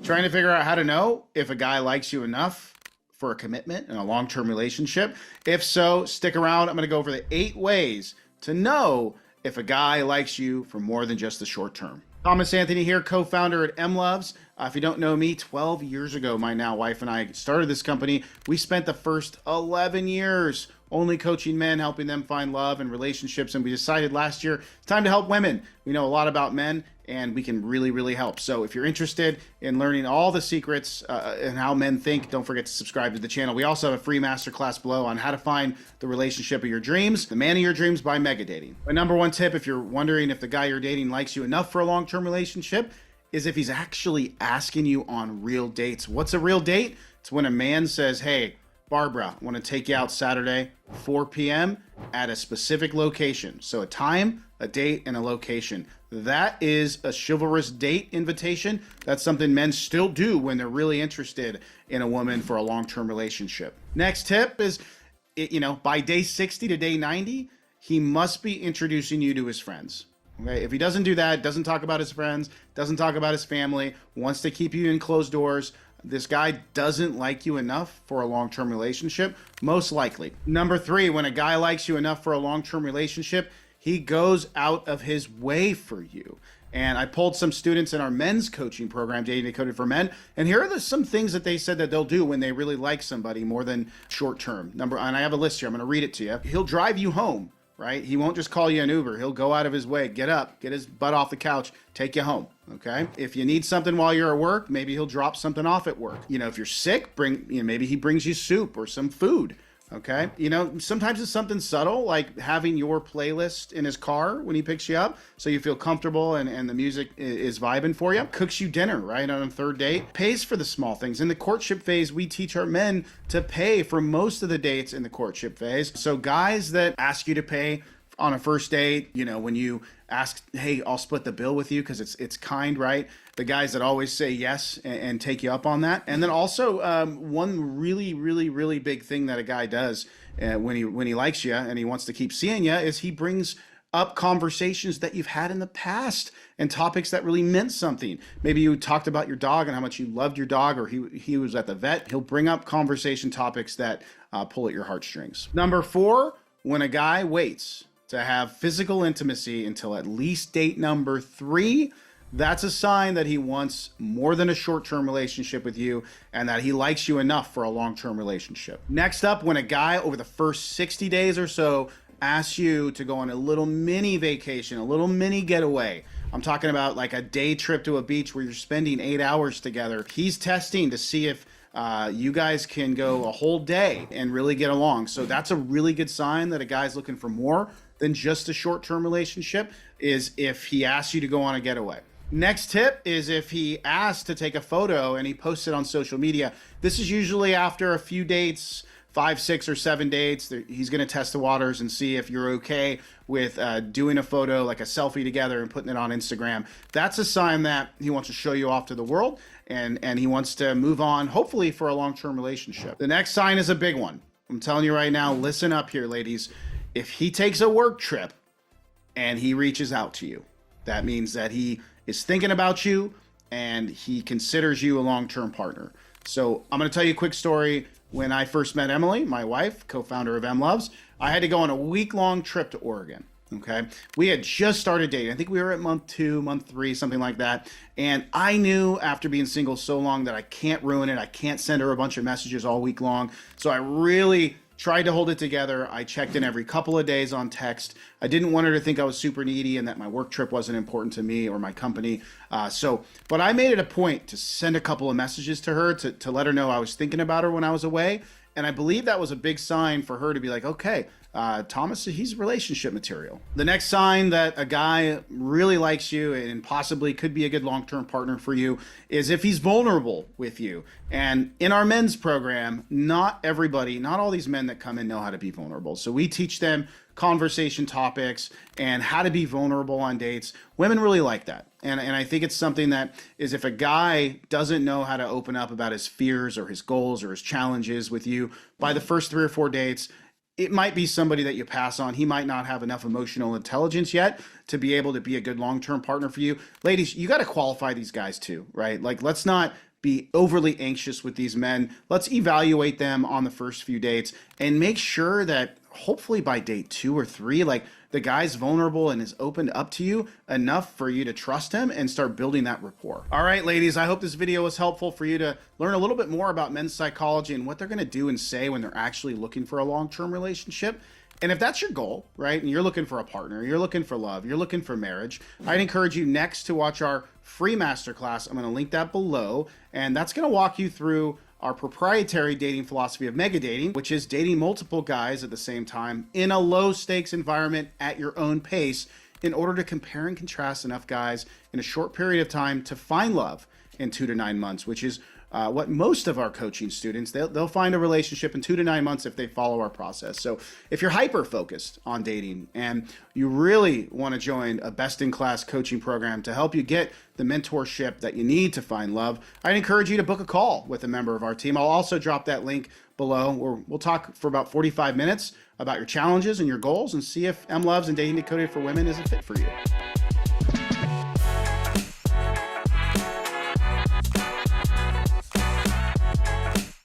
Trying to figure out how to know if a guy likes you enough for a commitment in a long-term relationship? If so, stick around. I'm going to go over the 8 ways to know if a guy likes you for more than just the short term. Thomas Anthony here, co-founder at MLoves. If you don't know me, 12 years ago, my now wife and I started this company. We spent the first 11 years only coaching men, helping them find love and relationships. And we decided last year, it's time to help women. We know a lot about men and we can really, really help. So if you're interested in learning all the secrets and how men think, don't forget to subscribe to the channel. We also have a free masterclass below on how to find the relationship of your dreams, the man of your dreams by MegaDating. My number 1 tip, if you're wondering if the guy you're dating likes you enough for a long-term relationship, is if he's actually asking you on real dates. What's a real date? It's when a man says, hey, Barbara, I want to take you out Saturday, 4 p.m. at a specific location. So a time, a date, and a location. That is a chivalrous date invitation. That's something men still do when they're really interested in a woman for a long-term relationship. Next tip is, by day 60 to day 90, he must be introducing you to his friends. Okay, if he doesn't do that, doesn't talk about his friends, doesn't talk about his family, wants to keep you in closed doors, this guy doesn't like you enough for a long-term relationship, most likely. Number 3, when a guy likes you enough for a long-term relationship, he goes out of his way for you. And I pulled some students in our men's coaching program, Dating Decoded for Men, and here are some things that they said that they'll do when they really like somebody more than short-term. And I have a list here, I'm gonna read it to you. He'll drive you home. Right? He won't just call you an Uber. He'll go out of his way, get up, get his butt off the couch, take you home. Okay. If you need something while you're at work, maybe he'll drop something off at work. If you're sick, maybe he brings you soup or some food. Okay. Sometimes it's something subtle, like having your playlist in his car when he picks you up, so you feel comfortable and the music is vibing for you. Cooks you dinner, right, on a 3rd date. Pays for the small things. In the courtship phase, we teach our men to pay for most of the dates in the courtship phase. So guys that ask you to pay on a first date, when you ask, hey, I'll split the bill with you because it's kind, right? The guys that always say yes and take you up on that. And then also one really, really, really big thing that a guy does when he likes you and he wants to keep seeing you is he brings up conversations that you've had in the past and topics that really meant something. Maybe you talked about your dog and how much you loved your dog, or he was at the vet. He'll bring up conversation topics that pull at your heartstrings. Number 4, when a guy waits to have physical intimacy until at least date number 3, that's a sign that he wants more than a short-term relationship with you and that he likes you enough for a long-term relationship. Next up, when a guy over the first 60 days or so asks you to go on a little mini vacation, a little mini getaway. I'm talking about like a day trip to a beach where you're spending 8 hours together. He's testing to see if you guys can go a whole day and really get along. So that's a really good sign that a guy's looking for more than just a short-term relationship, is if he asks you to go on a getaway. Next tip is if he asks to take a photo and he posts it on social media. This is usually after a few dates, 5, 6, or 7 dates. He's going to test the waters and see if you're okay with doing a photo, like a selfie together, and putting it on Instagram. That's a sign that he wants to show you off to the world and he wants to move on, hopefully for a long-term relationship. The next sign is a big one. I'm telling you right now, listen up here, ladies. If he takes a work trip and he reaches out to you, that means that he is thinking about you and he considers you a long-term partner. So I'm going to tell you a quick story. When I first met Emily, my wife, co-founder of MLoves, I had to go on a week-long trip to Oregon. Okay. We had just started dating. I think we were at month 2, month 3, something like that. And I knew after being single so long that I can't ruin it. I can't send her a bunch of messages all week long. So I really tried to hold it together. I checked in every couple of days on text. I didn't want her to think I was super needy and that my work trip wasn't important to me or my company. But I made it a point to send a couple of messages to her to let her know I was thinking about her when I was away. And I believe that was a big sign for her to be like, okay, Thomas, he's relationship material. The next sign that a guy really likes you and possibly could be a good long-term partner for you is if he's vulnerable with you. And in our men's program, not everybody, not all these men that come in know how to be vulnerable. So we teach them conversation topics and how to be vulnerable on dates. Women really like that. And I think it's something that is, if a guy doesn't know how to open up about his fears or his goals or his challenges with you by the first 3 or 4 dates, it might be somebody that you pass on. He might not have enough emotional intelligence yet to be able to be a good long-term partner for you. Ladies, you got to qualify these guys too, right? Like, let's not be overly anxious with these men. Let's evaluate them on the first few dates and make sure that hopefully by date 2 or 3, like the guy's vulnerable and is opened up to you enough for you to trust him and start building that rapport. All right, ladies, I hope this video was helpful for you to learn a little bit more about men's psychology and what they're going to do and say when they're actually looking for a long-term relationship. And if that's your goal, right, and you're looking for a partner, you're looking for love, you're looking for marriage, I'd encourage you next to watch our free masterclass. I'm going to link that below, and that's going to walk you through our proprietary dating philosophy of MegaDating, which is dating multiple guys at the same time in a low-stakes environment at your own pace in order to compare and contrast enough guys in a short period of time to find love in 2 to 9 months, which is what most of our coaching students, they'll find a relationship in 2 to 9 months if they follow our process. So if you're hyper focused on dating and you really want to join a best-in-class coaching program to help you get the mentorship that you need to find love, I'd encourage you to book a call with a member of our team. I'll also drop that link below where we'll talk for about 45 minutes about your challenges and your goals and see if M Loves and Dating Decoded for Women is a fit for you.